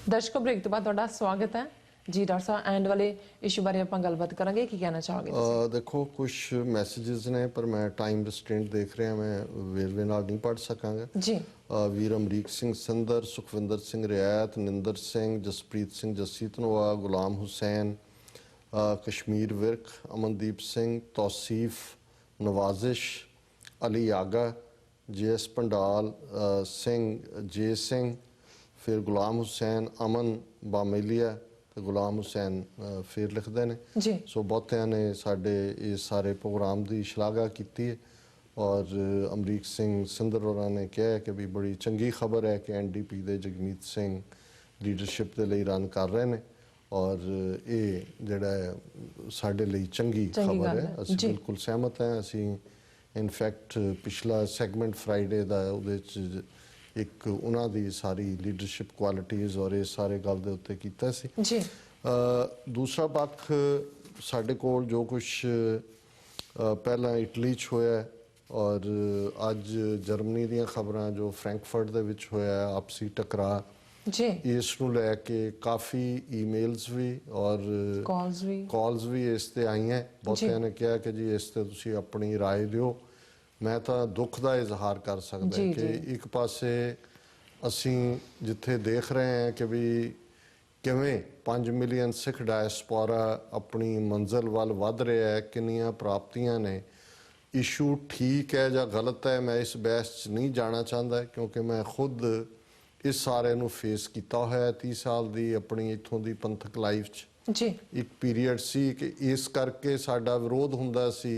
दर्शकों ब्रेक तो बाद तुहाडा स्वागत है जी। डॉक्टर साहब एंड वाले इशू बारे आपां गलबात करांगे, की कहना चाहोगे तुसीं? देखो कुछ मैसेजेस ने पर मैं टाइम रिस्ट्रेंट देख रहा, मैं वेरवे नाल नहीं पढ़ सकांगा जी। वीर अमरीक सिंह संदर, सुखविंदर सिंह रियायत, निंदर सिंह, जसप्रीत सिंह जस्सी धनोआ, गुलाम हुसैन, कश्मीर विरक, अमनदीप सिंह, तौसीफ, नवाजिश, अली आगा, JS पंडाल सिंह, जे सिंह, फिर गुलाम हुसैन, अमन बामेलिया ਤੇ गुलाम हुसैन फिर लिखते हैं जी। सो बहुतिया ने साढ़े इस सारे प्रोग्राम की शलाघा की है और अमरीक सिंह सिंधर होरां ने कहा है कि भी बड़ी चंगी खबर है कि NDP के जगमीत सिंह लीडरशिप के लिए रन कर रहे हैं और ये जिहड़ा साढ़े लिए चंगी खबर है। असीं बिल्कुल सहमत हैं। असीं इनफैक्ट पिछला सैगमेंट फ्राइडे का उहदे च एक उन्हां दी सारी लीडरशिप क्वालिटीज़ और इस सारे गल दे उत्ते कीता सी जी। दूसरा पक्ष साडे कोल जो कुछ पहला इटली च होया और अज जर्मनी दीयां खबरां जो फ्रैंकफर्ट दे विच होया आपसी टकरा जी, इस नूं लैके काफ़ी ईमेल्स भी और कॉल्स भी इस ते आई हैं। बहुतियां ने कहा कि जी इस ते तुसीं अपनी राय दिओ। मैं तो दुख का इजहार कर सकता कि एक पासे असी जिथे देख रहे हैं कि भी किवें 5 मिलियन सिख डायस्पोरा अपनी मंजिल वाल वध रहा है, किन्नियां प्राप्तियां ने। इशू ठीक है या गलत है मैं इस बहस च नहीं जाना चाहता क्योंकि मैं खुद इस सारे नू फेस किया है 30 साल की अपनी इत्थों की पंथक लाइफ च जी। एक पीरीयड सी कि इस करके साडा विरोध हुंदा सी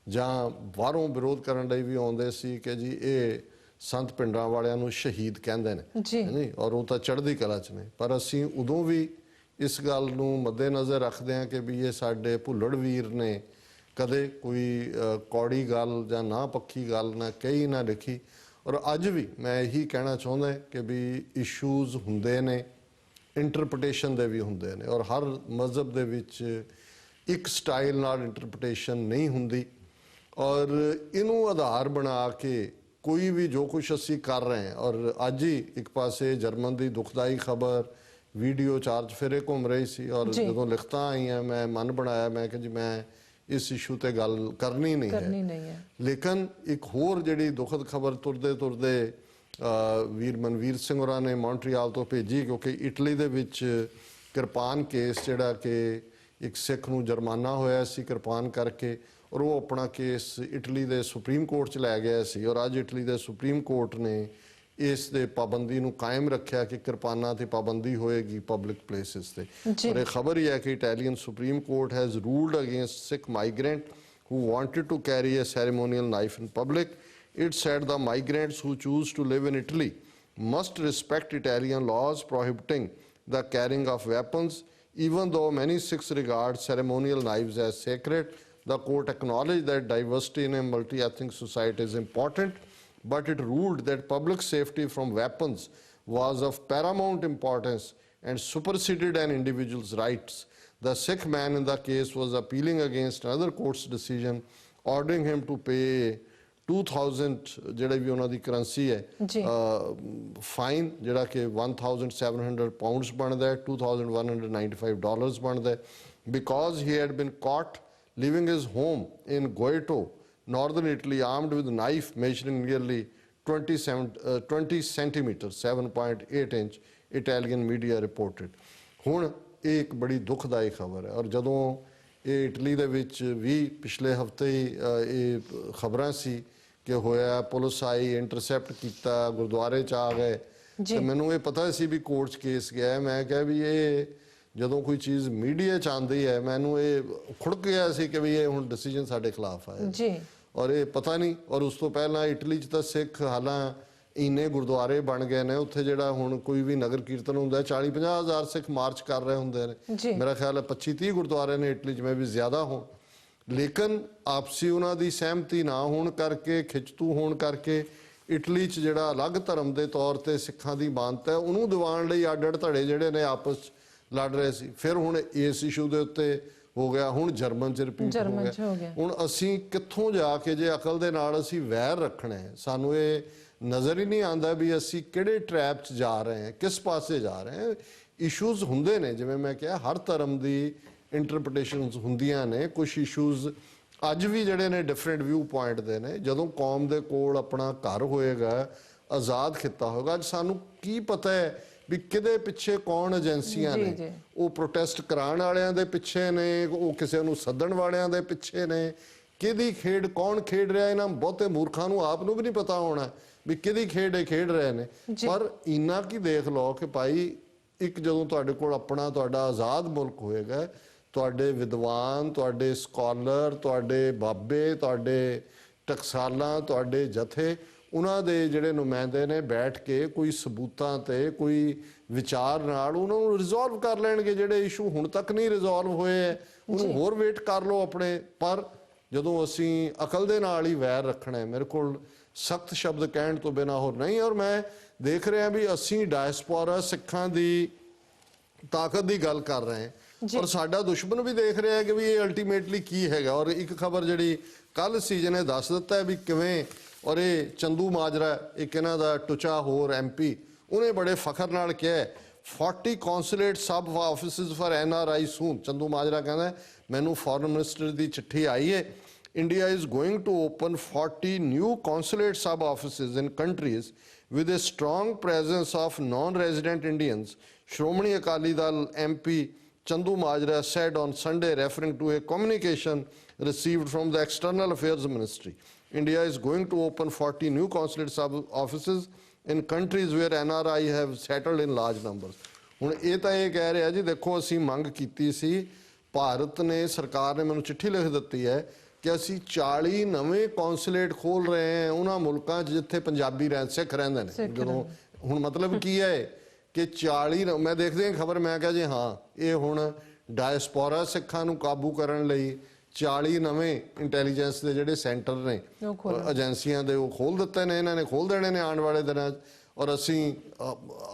ਜਾਂ ਬਾਹਰੋਂ ਵਿਰੋਧ ਕਰਨ ਲਈ ਵੀ ਆਉਂਦੇ ਸੀ ਕਿ ਜੀ ਇਹ ਸੰਤ ਪਿੰਡਾਂ ਵਾਲਿਆਂ ਨੂੰ ਸ਼ਹੀਦ ਕਹਿੰਦੇ ਨੇ ਨਹੀਂ ਔਰ ਉਹ ਤਾਂ ਚੜ੍ਹਦੀ ਕਲਾ 'ਚ ਨੇ। ਪਰ ਅਸੀਂ ਉਦੋਂ ਵੀ ਇਸ ਗੱਲ ਨੂੰ ਮੱਦੇਨਜ਼ਰ ਰੱਖਦੇ ਹਾਂ ਕਿ ਵੀ ਇਹ ਸਾਡੇ ਭੁੱਲੜ ਵੀਰ ਨੇ ਕਦੇ ਕੋਈ ਕੌੜੀ ਗੱਲ ਜਾਂ ਨਾ ਪੱਖੀ ਗੱਲ ਨਾ ਕਹੀ ਨਾ ਲਿਖੀ। ਔਰ ਅੱਜ ਵੀ ਮੈਂ ਇਹੀ ਕਹਿਣਾ ਚਾਹੁੰਦਾ ਕਿ ਵੀ ਇਸ਼ੂਜ਼ ਹੁੰਦੇ ਨੇ, ਇੰਟਰਪ੍ਰੀਟੇਸ਼ਨ ਦੇ ਵੀ ਹੁੰਦੇ ਨੇ ਔਰ ਹਰ ਮਜ਼ਹਬ ਦੇ ਵਿੱਚ ਇੱਕ ਸਟਾਈਲ ਨਾਲ ਇੰਟਰਪ੍ਰੀਟੇਸ਼ਨ ਨਹੀਂ ਹੁੰਦੀ और इनू आधार बना के कोई भी जो कुछ असी कर रहे हैं। और अज ही एक पासे जर्मन की दुखदाई खबर वीडियो चार्ज फेरे घूम रही सी और जो लिखता आई हैं मैं मन बनाया मैं कि जी मैं इस इशू ते गल करनी नहीं है। लेकिन एक होर जिहड़ी दुखद खबर तुरदे तुरदे वीर मनवीर सिंह होरां ने मॉन्ट्रियाल तो भेजी क्योंकि इटली दे विच किरपान केस जिहड़ा कि एक सिख नूं जुर्माना होया सी किरपान करके और वो अपना केस इटली के सुप्रीम कोर्ट च लै गया सी और अज इटली के सुप्रीम कोर्ट ने इस दे पाबंदी नूं कायम रखा कि किरपाना ते पाबंदी होएगी पब्लिक प्लेसिस ते। और ये खबर ही है कि Italian supreme court has ruled against Sikh migrant who wanted to carry a ceremonial knife in public. It said the migrants who choose to live in Italy must respect Italian laws prohibiting the carrying of weapons. Even though many Sikhs regard ceremonial knives as sacred, the court acknowledged that diversity in a multi-ethnic society is important, but it ruled that public safety from weapons was of paramount importance and superseded an individual's rights. The Sikh man in the case was appealing against another court's decision ordering him to pay 2000 ਜਿਹੜਾ ਵੀ ਉਹਨਾਂ ਦੀ currency ਹੈ fine ਜਿਹੜਾ ਕਿ 1700 pounds ਬਣਦਾ ਹੈ, $2195 ਬਣਦਾ ਹੈ, because he had been caught leaving his home in Goito, northern Italy, armed with a knife measuring nearly 20 centimeters, 7.8 inch, Italian media reported. ਹੁਣ ਇਹ ਇੱਕ ਬੜੀ ਦੁਖਦਾਈ ਖਬਰ ਹੈ। ਔਰ ਜਦੋਂ ਇਹ ਇਟਲੀ ਦੇ ਵਿੱਚ ਵੀ ਪਿਛਲੇ ਹਫਤੇ ਹੀ ਇਹ ਖਬਰਾਂ ਸੀ ਕਿ ਹੋਇਆ, ਪੁਲਿਸ ਆਈ, ਇੰਟਰਸੈਪਟ ਕੀਤਾ, ਗੁਰਦੁਆਰੇ 'ਚ ਆ ਗਏ ਤੇ ਮੈਨੂੰ ਇਹ ਪਤਾ ਸੀ ਵੀ ਕੋਰਟ 'ਚ ਕੇਸ ਗਿਆ। ਮੈਂ ਕਿਹਾ ਵੀ ਇਹ ਜਦੋਂ ਕੋਈ ਚੀਜ਼ ਮੀਡੀਆ 'ਚ ਆਉਂਦੀ ਹੈ ਮੈਨੂੰ ਇਹ ਖੁੜਕ ਗਿਆ ਸੀ ਕਿ ਵੀ ਇਹ ਹੁਣ ਡਿਸੀਜਨ ਸਾਡੇ ਖਿਲਾਫ ਆਇਆ ਜੀ। ਔਰ ਇਹ ਪਤਾ ਨਹੀਂ। ਔਰ ਉਸ ਤੋਂ ਪਹਿਲਾਂ ਇਟਲੀ 'ਚ ਤਾਂ ਸਿੱਖ ਹਾਲਾਂ ਇੰਨੇ ਗੁਰਦੁਆਰੇ ਬਣ ਗਏ ਨੇ ਉੱਥੇ ਜਿਹੜਾ ਹੁਣ ਕੋਈ ਵੀ ਨਗਰ ਕੀਰਤਨ ਹੁੰਦਾ 40-50 ਹਜ਼ਾਰ ਸਿੱਖ ਮਾਰਚ ਕਰ ਰਹੇ ਹੁੰਦੇ ਨੇ। ਮੇਰਾ ਖਿਆਲ ਹੈ 25-30 ਗੁਰਦੁਆਰੇ ਨੇ ਇਟਲੀ 'ਚ, ਮੈਂ ਵੀ ਜ਼ਿਆਦਾ ਹੋਣ। ਲੇਕਿਨ ਆਪਸੀ ਉਹਨਾਂ ਦੀ ਸਹਿਮਤੀ ਨਾ ਹੋਣ ਕਰਕੇ, ਖਿੱਚਤੂ ਹੋਣ ਕਰਕੇ ਇਟਲੀ 'ਚ ਜਿਹੜਾ ਅਲੱਗ ਧਰਮ ਦੇ ਤੌਰ 'ਤੇ ਸਿੱਖਾਂ ਦੀ ਮਾਨਤਾ ਹੈ ਉਹਨੂੰ ਦਿਵਾਉਣ ਲਈ ਅੱਡ-ਅੱਡ ਧੜੇ ਜਿਹੜੇ ਨੇ ਆਪਸ 'ਚ ਲੜ ਰਹੇ ਸੀ। ਫਿਰ ਹੁਣ ਇਸ ਇਸ਼ੂ ਦੇ ਉੱਤੇ ਹੋ ਗਿਆ, ਹੁਣ ਜਰਮਨ 'ਚ ਰਿਪੀਟ ਹੋ ਜਰਮਨ 'ਚ ਹੋ ਗਿਆ। ਗਿਆ। ਹੁਣ ਅਸੀਂ ਕਿੱਥੋਂ ਜਾ ਕੇ ਜੇ ਅਕਲ ਦੇ ਨਾਲ ਅਸੀਂ ਵੈਰ ਰੱਖਣਾ ਹੈ, ਸਾਨੂੰ ਇਹ ਨਜ਼ਰ ਹੀ ਨਹੀਂ ਆਉਂਦਾ ਵੀ ਅਸੀਂ ਕਿਹੜੇ ਟਰੈਪ 'ਚ ਜਾ ਰਹੇ ਹਾਂ, ਕਿਸ ਪਾਸੇ ਜਾ ਰਹੇ ਹਾਂ। ਇਸ਼ੂਜ਼ ਹੁੰਦੇ ਨੇ, ਜਿਵੇਂ ਮੈਂ ਕਿਹਾ ਹਰ ਧਰਮ ਦੀ ਇੰਟਰਪ੍ਰੀਟੇਸ਼ਨਸ ਹੁੰਦੀਆਂ ਨੇ। ਕੁਝ ਇਸ਼ੂਜ਼ ਅੱਜ ਵੀ ਜਿਹੜੇ ਨੇ ਡਿਫਰੈਂਟ ਵਿਊ ਪੁਆਇੰਟ ਦੇ ਨੇ। ਜਦੋਂ ਕੌਮ ਦੇ ਕੋਲ ਆਪਣਾ ਘਰ ਹੋਏਗਾ, ਆਜ਼ਾਦ ਖਿੱਤਾ ਹੋਗਾ, ਅੱਜ ਸਾਨੂੰ ਕੀ ਪਤਾ ਹੈ ਵੀ ਕਿਹਦੇ ਪਿੱਛੇ ਕੌਣ ਏਜੰਸੀਆਂ ਜੀ, ਨੇ। ਜੀ। ਉਹ ਪ੍ਰੋਟੈਸਟ ਕਰਾਉਣ ਵਾਲਿਆਂ ਦੇ ਪਿੱਛੇ ਨੇ, ਉਹ ਕਿਸੇ ਨੂੰ ਸੱਦਣ ਵਾਲਿਆਂ ਦੇ ਪਿੱਛੇ ਨੇ। ਕਿਹਦੀ ਖੇਡ ਕੌਣ ਖੇਡ ਰਿਹਾ, ਇਹਨਾਂ ਬਹੁਤੇ ਮੂਰਖਾਂ ਨੂੰ ਆਪ ਨੂੰ ਵੀ ਨਹੀਂ ਪਤਾ ਹੋਣਾ ਵੀ ਕਿਹਦੀ ਖੇਡ ਇਹ ਖੇਡ ਰਹੇ ਨੇ। ਪਰ ਇੰਨਾ ਕੀ ਦੇਖ ਲਓ ਕਿ ਭਾਈ ਇੱਕ ਜਦੋਂ ਤੁਹਾਡੇ ਕੋਲ ਆਪਣਾ ਤੁਹਾਡਾ ਆਜ਼ਾਦ ਮੁਲਕ ਹੋਏਗਾ, ਤੁਹਾਡੇ ਵਿਦਵਾਨ, ਤੁਹਾਡੇ ਸਕਾਲਰ, ਤੁਹਾਡੇ ਬਾਬੇ, ਤੁਹਾਡੇ ਟਕਸਾਲਾਂ, ਤੁਹਾਡੇ ਜਥੇ, ਉਹਨਾਂ ਦੇ ਜਿਹੜੇ ਨੁਮਾਇੰਦੇ ਨੇ ਬੈਠ ਕੇ ਕੋਈ ਸਬੂਤਾਂ ਤੇ ਕੋਈ ਵਿਚਾਰ ਨਾਲ ਉਹਨਾਂ ਨੂੰ ਰਿਜ਼ੋਲਵ ਕਰ ਲੈਣਗੇ। ਜਿਹੜੇ ਇਸ਼ੂ ਹੁਣ ਤੱਕ ਨਹੀਂ ਰਿਜ਼ੋਲਵ ਹੋਏ ਉਹਨੂੰ ਹੋਰ ਵੇਟ ਕਰ ਲਓ ਆਪਣੇ। ਪਰ ਜਦੋਂ ਅਸੀਂ ਅਕਲ ਦੇ ਨਾਲ ਹੀ ਵੈਰ ਰੱਖਣਾ ਹੈ, ਮੇਰੇ ਕੋਲ ਸਖਤ ਸ਼ਬਦ ਕਹਿਣ ਤੋਂ ਬਿਨਾਂ ਹੋਰ ਨਹੀਂ। ਔਰ ਮੈਂ ਦੇਖ ਰਿਹਾ ਵੀ ਅਸੀਂ ਡਾਇਸਪੋਰਾ ਸਿੱਖਾਂ ਦੀ ਤਾਕਤ ਦੀ ਗੱਲ ਕਰ ਰਹੇ ਹਾਂ, ਔਰ ਸਾਡਾ ਦੁਸ਼ਮਣ ਵੀ ਦੇਖ ਰਿਹਾ ਹੈ ਕਿ ਵੀ ਇਹ ਅਲਟੀਮੇਟਲੀ ਕੀ ਹੈਗਾ। ਔਰ ਇੱਕ ਖਬਰ ਜਿਹੜੀ ਕੱਲ ਸੀ ਜਿਹਨੇ ਦੱਸ ਦਿੱਤਾ ਹੈ ਵੀ ਕਿਵੇਂ, ਔਰ ਇਹ ਚੰਦੂ ਮਾਜਰਾ ਇੱਕ ਇਹਨਾਂ ਦਾ ਟੁਚਾ ਹੋਰ MP, ਉਹਨੇ ਬੜੇ ਫਖਰ ਨਾਲ ਕਿਹਾ 40 consulate sub offices for NRI soon. Chandumajra ਕਹਿੰਦਾ ਮੈਨੂੰ ਫੋਰਨ ਮਿਨਿਸਟਰ ਦੀ ਚਿੱਠੀ ਆਈ ਹੈ, India is going to open 40 new consulate sub-offices in countries with a strong presence of non-resident Indians. Shromani Akali Dal MP Chandu Majra said on Sunday, referring to a communication received from the External Affairs Ministry. India is going to open 40 new consulate sub-offices in countries where NRI have settled in large numbers. ਹੁਣ ਇਹ ਤਾਂ ਇਹ ਕਹਿ ਰਿਹਾ ਜੀ, ਦੇਖੋ ਅਸੀਂ ਮੰਗ ਕੀਤੀ ਸੀ, ਭਾਰਤ ਨੇ, ਸਰਕਾਰ ਨੇ ਮੈਨੂੰ ਚਿੱਠੀ ਲਿਖ ਦਿੱਤੀ ਹੈ ਕਿ ਅਸੀਂ 40 ਨਵੇਂ ਕੌਂਸੂਲੇਟ ਖੋਲ ਰਹੇ ਹਾਂ ਉਹਨਾਂ ਮੁਲਕਾਂ 'ਚ ਜਿੱਥੇ ਪੰਜਾਬੀ ਸਿੱਖ ਰਹਿੰਦੇ ਨੇ। ਜਦੋਂ ਹੁਣ ਮਤਲਬ ਕੀ ਹੈ ਕਿ 40, ਮੈਂ ਦੇਖਦੇ ਹਾਂ ਖਬਰ, ਮੈਂ ਕਿਹਾ ਜੀ ਹਾਂ ਇਹ ਹੁਣ ਡਾਇਸਪੋਰਾ ਸਿੱਖਾਂ ਨੂੰ ਕਾਬੂ ਕਰਨ ਲਈ 40 ਨਵੇਂ ਇੰਟੈਲੀਜੈਂਸ ਦੇ ਜਿਹੜੇ ਸੈਂਟਰ ਨੇ, ਏਜੰਸੀਆਂ ਦੇ, ਉਹ ਖੋਲ ਦਿੱਤੇ ਨੇ। ਇਹਨਾਂ ਨੇ ਖੋਲ ਦੇਣੇ ਨੇ ਆਉਣ ਵਾਲੇ ਦਿਨਾਂ 'ਚ। ਔਰ ਅਸੀਂ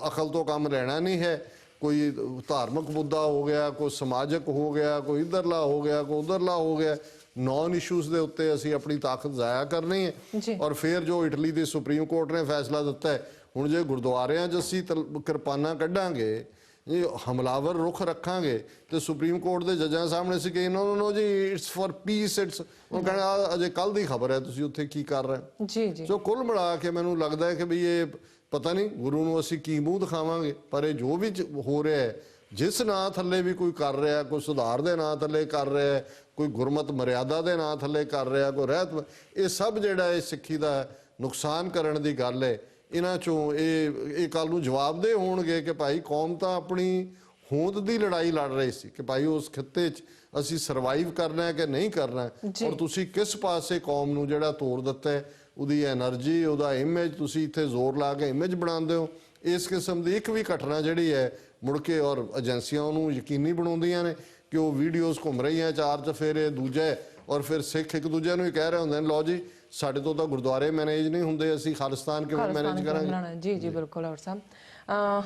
ਅਕਲ ਤੋਂ ਕੰਮ ਲੈਣਾ ਨਹੀਂ ਹੈ। ਕੋਈ ਧਾਰਮਿਕ ਮੁੱਦਾ ਹੋ ਗਿਆ, ਕੋਈ ਸਮਾਜਿਕ ਹੋ ਗਿਆ, ਕੋਈ ਇੱਧਰਲਾ ਹੋ ਗਿਆ, ਕੋਈ ਉੱਧਰਲਾ ਹੋ ਗਿਆ, ਨੌਨ ਇਸ਼ੂਜ਼ ਦੇ ਉੱਤੇ ਅਸੀਂ ਆਪਣੀ ਤਾਕਤ ਜ਼ਾਇਆ ਕਰਨੀ ਹੈ। ਔਰ ਫਿਰ ਜੋ ਇਟਲੀ ਦੀ ਸੁਪਰੀਮ ਕੋਰਟ ਨੇ ਫੈਸਲਾ ਦਿੱਤਾ ਹੈ, ਹੁਣ ਜੇ ਗੁਰਦੁਆਰਿਆਂ 'ਚ ਅਸੀਂ ਕਿਰਪਾਨਾਂ ਕੱਢਾਂਗੇ, ਜੇ ਹਮਲਾਵਰ ਰੁਖ ਰੱਖਾਂਗੇ, ਤੇ ਸੁਪਰੀਮ ਕੋਰਟ ਦੇ ਜੱਜਾਂ ਸਾਹਮਣੇ ਸੀ ਕਿ ਨੋ ਜੀ ਇਟਸ ਫॉर ਪੀਸ, ਇਟਸ, ਉਹ ਕਹਿੰਦਾ ਅਜੇ ਕੱਲ ਦੀ ਖਬਰ ਹੈ, ਤੁਸੀਂ ਉੱਥੇ ਕੀ ਕਰ ਰਹੇ ਜੀ ਜੀ। ਸੋ ਕੁੱਲ ਮਿਲਾ ਕੇ ਮੈਨੂੰ ਲੱਗਦਾ ਹੈ ਕਿ ਵੀ ਇਹ ਪਤਾ ਨਹੀਂ ਗੁਰੂ ਨੂੰ ਅਸੀਂ ਕੀ ਮੂੰਹ ਦਿਖਾਵਾਂਗੇ। ਪਰ ਇਹ ਜੋ ਵੀ ਹੋ ਰਿਹਾ ਹੈ, ਜਿਸ ਨਾਂ ਥੱਲੇ ਵੀ ਕੋਈ ਕਰ ਰਿਹਾ, ਕੋਈ ਸੁਧਾਰ ਦੇ ਨਾਂ ਥੱਲੇ ਕਰ ਰਿਹਾ, ਕੋਈ ਗੁਰਮਤ ਮਰਿਆਦਾ ਦੇ ਨਾਂ ਥੱਲੇ ਕਰ ਰਿਹਾ, ਕੋਈ ਰਹਿਤ, ਇਹ ਸਭ ਜਿਹੜਾ ਇਹ ਸਿੱਖੀ ਦਾ ਨੁਕਸਾਨ ਕਰਨ ਦੀ ਗੱਲ ਹੈ। ਇਹਨਾਂ ਚੋਂ ਇਹ ਕੱਲ ਨੂੰ ਜਵਾਬਦੇਹ ਹੋਣਗੇ ਕਿ ਭਾਈ ਕੌਮ ਤਾਂ ਆਪਣੀ ਹੋਂਦ ਦੀ ਲੜਾਈ ਲੜ ਰਹੀ ਸੀ ਕਿ ਭਾਈ ਉਸ ਖਿੱਤੇ 'ਚ ਅਸੀਂ ਸਰਵਾਈਵ ਕਰਨਾ ਹੈ ਕਿ ਨਹੀਂ ਕਰਨਾ, ਔਰ ਤੁਸੀਂ ਕਿਸ ਪਾਸੇ ਕੌਮ ਨੂੰ ਜਿਹੜਾ ਤੋੜ ਦਿੱਤਾ ਹੈ, ਉਹਦੀ ਐਨਰਜੀ, ਉਹਦਾ ਇਮੇਜ, ਤੁਸੀਂ ਇੱਥੇ ਜ਼ੋਰ ਲਾ ਕੇ ਇਮੇਜ ਬਣਾਉਂਦੇ ਹੋ। ਇਸ ਕਿਸਮ ਦੀ ਇੱਕ ਵੀ ਘਟਨਾ ਜਿਹੜੀ ਹੈ ਮੁੜ ਕੇ, ਔਰ ਏਜੰਸੀਆਂ ਉਹਨੂੰ ਯਕੀਨੀ ਬਣਾਉਂਦੀਆਂ ਨੇ ਕਿ ਉਹ ਵੀਡੀਓਜ਼ ਘੁੰਮ ਰਹੀਆਂ 4 ਚਫੇਰੇ ਦੂਜੇ, ਔਰ ਫਿਰ ਸਿੱਖ ਇੱਕ ਦੂਜੇ ਨੂੰ ਹੀ ਕਹਿ ਰਹੇ ਹੁੰਦੇ ਨੇ ਲਓ ਜੀ ਸਾਡੇ ਤੋਂ ਤਾਂ ਗੁਰਦੁਆਰੇ ਮੈਨੇਜ ਨਹੀਂ ਹੁੰਦੇ, ਅਸੀਂ ਖਾਲਿਸਤਾਨ ਕਿਵੇਂ ਮੈਨੇਜ ਕਰਾਂਗੇ। ਜੀ ਜੀ ਬਿਲਕੁਲ। ਡਾਕਟਰ ਸਾਹਿਬ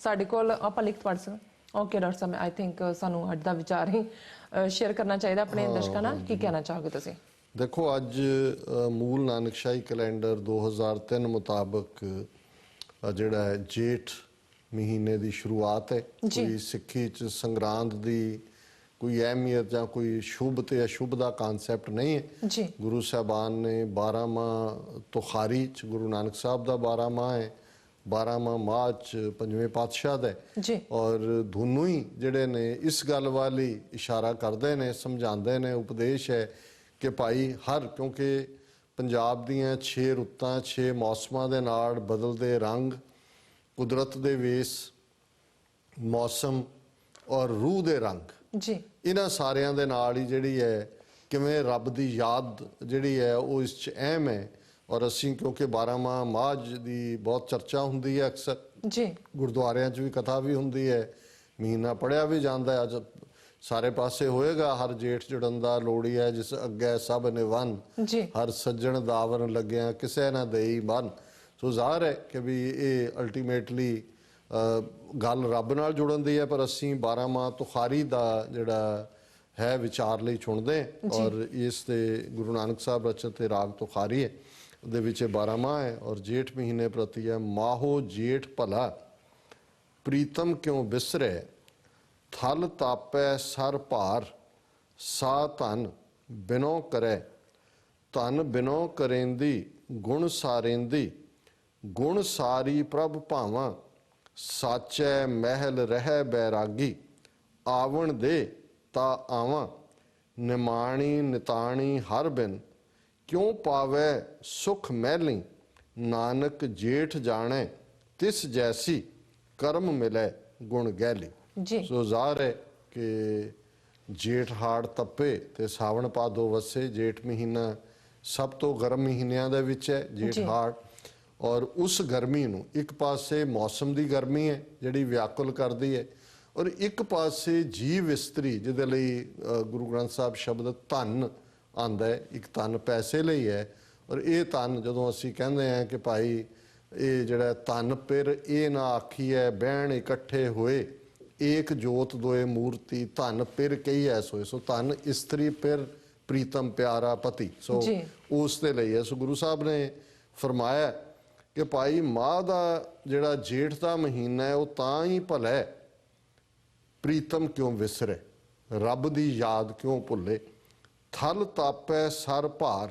ਸਾਡੇ ਕੋਲ ਆਪਾਂ ਲਿਖਤ ਪੜ੍ਹ ਸਕਦੇ। Okay doctor Sahib, I think ਸਾਨੂੰ ਅੱਜ ਦਾ ਵਿਚਾਰ ਹੀ ਸ਼ੇਅਰ ਕਰਨਾ ਚਾਹੀਦਾ ਆਪਣੇ ਦਰਸ਼ਕਾਂ ਨਾਲ। ਕੀ ਕਹਿਣਾ ਚਾਹੋਗੇ ਤੁਸੀਂ? ਦੇਖੋ, ਅੱਜ ਮੂਲ ਨਾਨਕਸ਼ਾਹੀ ਕੈਲੰਡਰ 2003 ਮੁਤਾਬਕ ਜਿਹੜਾ ਹੈ ਜੇਠ ਮਹੀਨੇ ਦੀ ਸ਼ੁਰੂਆਤ ਹੈ। ਕੋਈ ਸਿੱਖੀ 'ਚ ਸੰਗਰਾਂਦ ਦੀ ਕੋਈ ਅਹਿਮੀਅਤ ਜਾਂ ਕੋਈ ਸ਼ੁਭ ਤੇ ਅਸ਼ੁਭ ਦਾ ਕਨਸੈਪਟ ਨਹੀਂ ਹੈ। ਗੁਰੂ ਸਾਹਿਬਾਨ ਨੇ 12ਵਾਂ ਤੁਖਾਰੀ 'ਚ ਗੁਰੂ ਨਾਨਕ ਸਾਹਿਬ ਦਾ 12ਵਾਂ ਹੈ, 12ਵਾਂ ਮਾਹ 'ਚ ਪੰਜਵੇਂ ਪਾਤਸ਼ਾਹ ਦਾ ਹੈ। ਔਰ ਦੋਨੋਂ ਹੀ ਜਿਹੜੇ ਨੇ ਇਸ ਗੱਲ ਵੱਲ ਹੀ ਇਸ਼ਾਰਾ ਕਰਦੇ ਨੇ, ਸਮਝਾਉਂਦੇ ਨੇ। ਉਪਦੇਸ਼ ਹੈ ਕਿ ਭਾਈ ਕਿਉਂਕਿ ਪੰਜਾਬ ਦੀਆਂ 6 ਰੁੱਤਾਂ, 6 ਮੌਸਮਾਂ ਦੇ ਨਾਲ ਬਦਲਦੇ ਰੰਗ, ਕੁਦਰਤ ਦੇ ਵੇਸ, ਮੌਸਮ ਔਰ ਰੂਹ ਦੇ ਰੰਗ, ਇਹਨਾਂ ਸਾਰਿਆਂ ਦੇ ਨਾਲ ਹੀ ਜਿਹੜੀ ਹੈ ਕਿਵੇਂ ਰੱਬ ਦੀ ਯਾਦ ਜਿਹੜੀ ਹੈ ਉਹ ਇਸ 'ਚ ਅਹਿਮ ਹੈ। ਔਰ ਅਸੀਂ ਕਿਉਂਕਿ 12ਵਾਂ ਮਾਹ ਦੀ ਬਹੁਤ ਚਰਚਾ ਹੁੰਦੀ ਹੈ, ਅਕਸਰ ਗੁਰਦੁਆਰਿਆਂ 'ਚ ਵੀ ਕਥਾ ਵੀ ਹੁੰਦੀ ਹੈ, ਮਹੀਨਾ ਪੜ੍ਹਿਆ ਵੀ ਜਾਂਦਾ। ਅੱਜ ਸਾਰੇ ਪਾਸੇ ਹੋਏਗਾ ਹਰ ਜੇਠ ਜੜੰਦਾ ਲੋੜੀ ਹੈ ਜਿਸ ਅੱਗੇ ਸਭ ਨਿਵਨ, ਹਰ ਸੱਜਣ ਦਾਵਨ ਲੱਗਿਆ ਕਿਸੇ ਨਾ ਦੇਈ ਮਨ। ਸੋ ਜ਼ਾਹਰ ਹੈ ਕਿ ਵੀ ਇਹ ਅਲਟੀਮੇਟਲੀ ਗੱਲ ਰੱਬ ਨਾਲ ਜੁੜਨ ਦੀ ਹੈ। ਪਰ ਅਸੀਂ 12ਵਾਂ ਤੁਖਾਰੀ ਦਾ ਜਿਹੜਾ ਹੈ ਵਿਚਾਰ ਲਈ ਚੁਣਦੇ ਹਾਂ। ਔਰ ਇਸ ਦੇ ਗੁਰੂ ਨਾਨਕ ਸਾਹਿਬ ਰਚਿਤ ਤੇ ਰਾਗ ਤੁਖਾਰੀ ਹੈ, ਉਹਦੇ ਵਿੱਚ 12 ਮਾਹ ਹੈ ਔਰ ਜੇਠ ਮਹੀਨੇ ਪ੍ਰਤੀ ਹੈ। ਮਾਹੋ ਜੇਠ ਭਲਾ ਪ੍ਰੀਤਮ ਕਿਉਂ ਬਿਸਰੈ, ਥਲ ਤਾਪੈ ਸਰ ਭਾਰ, ਸਾ ਧਨ ਬਿਨੋ ਕਰੈ। ਧਨ ਬਿਨੋ ਕਰੇਂਦੀ ਗੁਣ ਸਾਰੇਂਦੀ, ਗੁਣ ਸਾਰੀ ਪ੍ਰਭ ਭਾਵਾਂ, ਸਾਚੈ ਮਹਿਲ ਰਹਿ ਬੈਰਾਗੀ। ਆਵਣ ਦੇ ਤਾ ਆਵਾਂ, ਨਿਮਾਣੀ ਨਿਤਾਣੀ ਹਰ ਬਿਨ, ਕਿਉਂ ਪਾਵੈ ਸੁਖ ਮਹਿਲੀ। ਨਾਨਕ ਜੇਠ ਜਾਣੈ ਤਿਸ ਜੈਸੀ, ਕਰਮ ਮਿਲੈ ਗੁਣ ਗਹਿਲੀ। ਜੀ ਸੋ ਜ਼ਾਹਰ ਹੈ ਕਿ ਜੇਠ ਹਾੜ ਤੱਪੇ ਤੇ ਸਾਵਣ ਭਾਦੋ ਵਸੇ। ਜੇਠ ਮਹੀਨਾ ਸਭ ਤੋਂ ਗਰਮ ਮਹੀਨਿਆਂ ਦੇ ਵਿੱਚ ਹੈ, ਜੇਠ ਹਾੜ। ਔਰ ਉਸ ਗਰਮੀ ਨੂੰ ਇੱਕ ਪਾਸੇ ਮੌਸਮ ਦੀ ਗਰਮੀ ਹੈ ਜਿਹੜੀ ਵਿਆਕੁਲ ਕਰਦੀ ਹੈ, ਔਰ ਇੱਕ ਪਾਸੇ ਜੀਵ ਇਸਤਰੀ ਜਿਹਦੇ ਲਈ ਗੁਰੂ ਗ੍ਰੰਥ ਸਾਹਿਬ ਸ਼ਬਦ ਧਨ ਆਉਂਦਾ ਹੈ। ਇੱਕ ਧਨ ਪੈਸੇ ਲਈ ਹੈ, ਔਰ ਇਹ ਧਨ ਜਦੋਂ ਅਸੀਂ ਕਹਿੰਦੇ ਹਾਂ ਕਿ ਭਾਈ ਇਹ ਜਿਹੜਾ ਧਨ ਪਿਰ ਇਹ ਨਾ ਆਖੀਐ, ਬਹਿਣ ਇਕੱਠੇ ਹੋਏ ਏਕ ਜੋਤ ਦੋਏ ਮੂਰਤੀ, ਧਨ ਪਿਰ ਕਹੀ ਐ ਸੋਏ। ਸੋ ਧਨ ਇਸਤਰੀ ਪਿਰ ਪ੍ਰੀਤਮ ਪਿਆਰਾ ਪਤੀ, ਸੋ ਉਸ ਦੇ ਲਈ ਹੈ। ਸੋ ਗੁਰੂ ਸਾਹਿਬ ਨੇ ਫਰਮਾਇਆ ਕਿ ਭਾਈ ਮਾਹ ਦਾ ਜਿਹੜਾ ਜੇਠ ਦਾ ਮਹੀਨਾ ਹੈ ਉਹ ਤਾਂ ਹੀ ਭਲਾ ਹੈ, ਪ੍ਰੀਤਮ ਕਿਉਂ ਵਿਸਰੇ, ਰੱਬ ਦੀ ਯਾਦ ਕਿਉਂ ਭੁੱਲੇ। ਥਲ ਤਾਪੈ ਸਰ ਭਾਰ,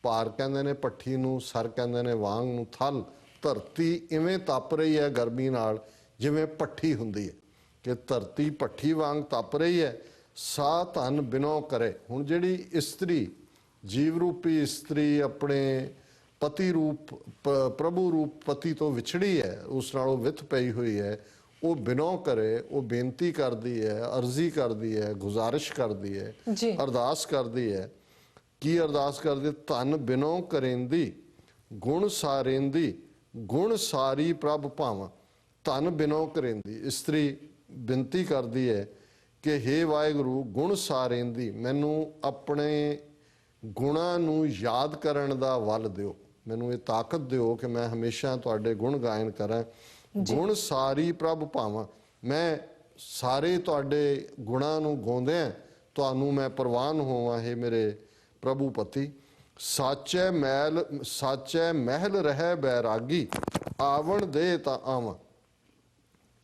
ਭਾਰ ਕਹਿੰਦੇ ਨੇ ਭੱਠੀ ਨੂੰ, ਸਰ ਕਹਿੰਦੇ ਨੇ ਵਾਂਗ ਨੂੰ। ਥਲ ਧਰਤੀ ਇਵੇਂ ਤਪ ਰਹੀ ਹੈ ਗਰਮੀ ਨਾਲ ਜਿਵੇਂ ਭੱਠੀ ਹੁੰਦੀ ਹੈ, ਕਿ ਧਰਤੀ ਭੱਠੀ ਵਾਂਗ ਤਪ ਰਹੀ ਹੈ। ਸਾ ਧਨ ਬਿਨੋ ਕਰੇ। ਹੁਣ ਜਿਹੜੀ ਇਸਤਰੀ ਜੀਵ ਰੂਪੀ ਇਸਤਰੀ ਆਪਣੇ ਪਤੀ ਰੂਪ ਪ੍ਰਭੂ ਰੂਪ ਪਤੀ ਤੋਂ ਵਿਛੜੀ ਹੈ, ਉਸ ਨਾਲ ਉਹ ਵਿਥ ਪਈ ਹੋਈ ਹੈ, ਉਹ ਬਿਨੋ ਕਰੇ, ਉਹ ਬੇਨਤੀ ਕਰਦੀ ਹੈ, ਅਰਜ਼ੀ ਕਰਦੀ ਹੈ, ਗੁਜ਼ਾਰਿਸ਼ ਕਰਦੀ ਹੈ, ਅਰਦਾਸ ਕਰਦੀ ਹੈ। ਕੀ ਅਰਦਾਸ ਕਰਦੀ? ਧਨ ਬਿਨੋ ਕਰੇਂਦੀ ਗੁਣ ਸਾਰੇਂਦੀ, ਗੁਣ ਸਾਰੀ ਪ੍ਰਭ ਭਾਵਾਂ। ਧਨ ਬਿਨੋ ਕਰੇਂਦੀ ਇਸਤਰੀ ਬੇਨਤੀ ਕਰਦੀ ਹੈ ਕਿ ਹੇ ਵਾਹਿਗੁਰੂ ਗੁਣ ਸਾਰੇਂਦੀ, ਮੈਨੂੰ ਆਪਣੇ ਗੁਣਾਂ ਨੂੰ ਯਾਦ ਕਰਨ ਦਾ ਵੱਲ ਦਿਓ, ਮੈਨੂੰ ਇਹ ਤਾਕਤ ਦਿਓ ਕਿ ਮੈਂ ਹਮੇਸ਼ਾ ਤੁਹਾਡੇ ਗੁਣ ਗਾਇਨ ਕਰਾਂ। ਗੁਣ ਸਾਰੀ ਪ੍ਰਭ ਭਾਵਾਂ, ਮੈਂ ਸਾਰੇ ਤੁਹਾਡੇ ਗੁਣਾਂ ਨੂੰ ਗਾਉਂਦਿਆਂ ਤੁਹਾਨੂੰ ਮੈਂ ਪ੍ਰਵਾਨ ਹੋਵਾਂ, ਹੈ ਮੇਰੇ ਪ੍ਰਭੂ ਪਤੀ। ਸਾਚੈ ਮਹਿਲ ਰਹਿ ਬੈਰਾਗੀ, ਆਵਣ ਦੇ ਤਾਂ ਆਵਾਂ।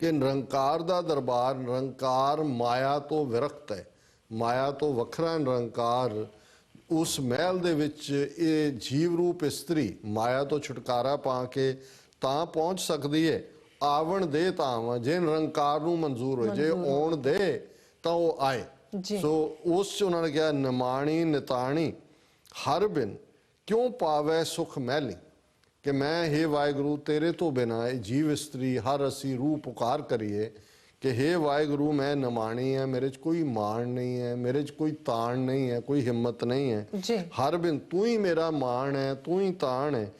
ਕਿ ਨਿਰੰਕਾਰ ਦਾ ਦਰਬਾਰ, ਨਿਰੰਕਾਰ ਮਾਇਆ ਤੋਂ ਵਿਰਕਤ ਹੈ, ਮਾਇਆ ਤੋਂ ਵੱਖਰਾ ਨਿਰੰਕਾਰ। ਉਸ ਮਹਿਲ ਦੇ ਵਿੱਚ ਇਹ ਜੀਵ ਰੂਪ ਇਸਤਰੀ ਮਾਇਆ ਤੋਂ ਛੁਟਕਾਰਾ ਪਾ ਕੇ ਤਾਂ ਪਹੁੰਚ ਸਕਦੀ ਹੈ। ਆਵਣ ਦੇ ਤਾਂ ਆਵਾਂ, ਜੇ ਨਿਰੰਕਾਰ ਨੂੰ ਮਨਜ਼ੂਰ ਹੋਏ, ਜੇ ਆਉਣ ਦੇ ਤਾਂ ਉਹ ਆਏ। ਸੋ ਉਸ 'ਚ ਉਹਨਾਂ ਨੇ ਕਿਹਾ ਨਿਮਾਣੀ ਨਿਤਾਣੀ ਹਰ ਬਿਨ, ਕਿਉਂ ਪਾਵੈ ਸੁਖ ਮਹਿਲੀ। ਕਿ ਮੈਂ ਹੇ ਵਾਹਿਗੁਰੂ ਤੇਰੇ ਤੋਂ ਬਿਨਾਂ ਇਹ ਜੀਵ ਇਸਤਰੀ ਹਰ ਅਸੀਂ ਰੂਹ ਪੁਕਾਰ ਕਰੀਏ ਕਿ ਹੇ ਵਾਹਿਗੁਰੂ ਮੈਂ ਨਿਮਾਣੀ ਹੈ, ਮੇਰੇ 'ਚ ਕੋਈ ਮਾਣ ਨਹੀਂ ਹੈ, ਮੇਰੇ 'ਚ ਕੋਈ ਤਾਣ ਨਹੀਂ ਹੈ, ਕੋਈ ਹਿੰਮਤ ਨਹੀਂ ਹੈ। ਹਰ ਬਿਨ ਤੂੰ ਹੀ ਮੇਰਾ ਮਾਣ ਹੈ, ਤੂੰ ਹੀ ਤਾਣ ਹੈ।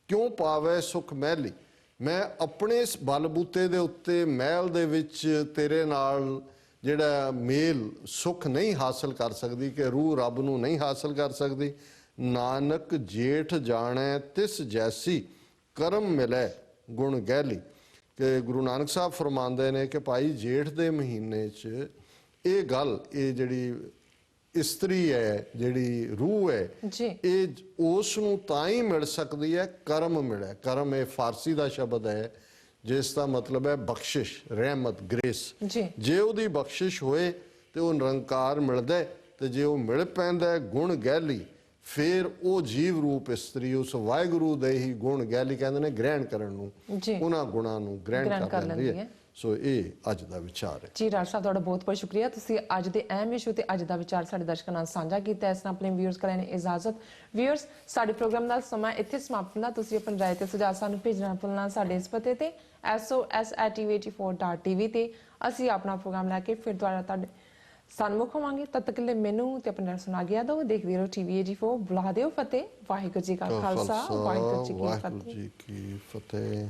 ਕਿਉਂ ਪਾਵੈ ਸੁਖ ਮਹਿਲੀ, ਮੈਂ ਆਪਣੇ ਇਸ ਬਲਬੂਤੇ ਦੇ ਉੱਤੇ ਮਹਿਲ ਦੇ ਵਿੱਚ ਤੇਰੇ ਨਾਲ ਜਿਹੜਾ ਮੇਲ ਸੁਖ ਨਹੀਂ ਹਾਸਲ ਕਰ ਸਕਦੀ, ਕਿ ਰੂਹ ਰੱਬ ਨੂੰ ਨਹੀਂ ਹਾਸਲ ਕਰ ਸਕਦੀ। ਨਾਨਕ ਜੇਠ ਜਾਣੈ ਤਿਸ ਜੈਸੀ, ਕਰਮ ਮਿਲੈ ਗੁਣ ਗਹਿਲੀ। ਕਿ ਗੁਰੂ ਨਾਨਕ ਸਾਹਿਬ ਫਰਮਾਉਂਦੇ ਨੇ ਕਿ ਭਾਈ ਜੇਠ ਦੇ ਮਹੀਨੇ 'ਚ ਇਹ ਗੱਲ, ਇਹ ਜਿਹੜੀ ਇਸਤਰੀ ਹੈ, ਜਿਹੜੀ ਰੂਹ ਹੈ, ਇਹ ਉਸ ਨੂੰ ਤਾਂ ਹੀ ਮਿਲ ਸਕਦੀ ਹੈ ਕਰਮ ਮਿਲੇ। ਕਰਮ ਇਹ ਫਾਰਸੀ ਦਾ ਸ਼ਬਦ ਹੈ ਜਿਸ ਦਾ ਮਤਲਬ ਹੈ ਬਖਸ਼ਿਸ਼, ਰਹਿਮਤ, ਗ੍ਰੇਸ। ਜੇ ਉਹਦੀ ਬਖਸ਼ਿਸ਼ ਹੋਏ ਤੇ ਉਹ ਨਿਰੰਕਾਰ ਮਿਲਦਾ, ਤੇ ਜੇ ਉਹ ਮਿਲ ਪੈਂਦਾ ਗੁਣ ਗਹਿਲੀ, ਫਿਰ ਉਹ ਜੀਵ ਰੂਪ ਇਸਤਰੀ ਉਸ ਵਾਹਿਗੁਰੂ ਦੇ ਹੀ ਗੁਣ ਗਹਿਲੀ ਕਹਿੰਦੇ ਨੇ ਗ੍ਰਹਿਣ ਕਰਨ ਨੂੰ, ਉਹਨਾਂ ਗੁਣਾਂ ਨੂੰ ਗ੍ਰਹਿਣ ਕਰ ਲੈਂਦੀ ਹੈ। ਸੋ ਇਹ ਅੱਜ ਦਾ ਵਿਚਾਰ ਹੈ ਜੀ। ਰਾਜ ਸਾਹਿਬ ਤੁਹਾਡਾ ਬਹੁਤ ਬਹੁਤ ਸ਼ੁਕਰੀਆ, ਤੁਸੀਂ ਅੱਜ ਦੇ ਅਹਿਮ ਇਸ਼ੂ ਤੇ ਅੱਜ ਦਾ ਵਿਚਾਰ ਸਾਡੇ ਦਰਸ਼ਕਾਂ ਨਾਲ ਸਾਂਝਾ ਕੀਤਾ। ਇਸ ਨਾਲ ਆਪਣੇ ਵਿਊਅਰਸ ਕਰਨ ਦੀ ਇਜਾਜ਼ਤ। ਵਿਊਅਰਸ, ਸਾਡੇ ਪ੍ਰੋਗਰਾਮ ਦਾ ਸਮਾਂ ਇੱਥੇ ਸਮਾਪਤ ਹੁੰਦਾ। ਤੁਸੀਂ ਆਪਣੀ ਰਾਏ ਤੇ ਸੁਝਾਅ ਸਾਨੂੰ ਭੇਜਣਾ ਭੁੱਲਣਾ ਸਾਡੇ ਇਸ ਪਤੇ ਤੇ sos@tv84.tv ਤੇ। ਅਸੀਂ ਆਪਣਾ ਪ੍ਰੋਗਰਾਮ ਲੈ ਕੇ ਫਿਰ ਦੁਬਾਰਾ ਤੁਹਾਡੇ ਸਨਮੁਖ ਹੋਵਾਂਗੇ। ਤਦ ਤੱਕ ਲਈ ਮੈਨੂੰ ਤੇ ਆਪਣੇ ਸੁਣਾ ਗਿਆ ਦੋ ਦੇਖਦੇ ਰਹੋ TV84। ਬੁਲਾ ਦਿਓ ਫਤਿਹ। ਵਾਹਿਗੁਰੂ ਜੀ ਕਾ ਖਾਲਸਾ, ਵਾਹਿਗੁਰੂ ਜੀ ਕੀ ਫਤਿਹ।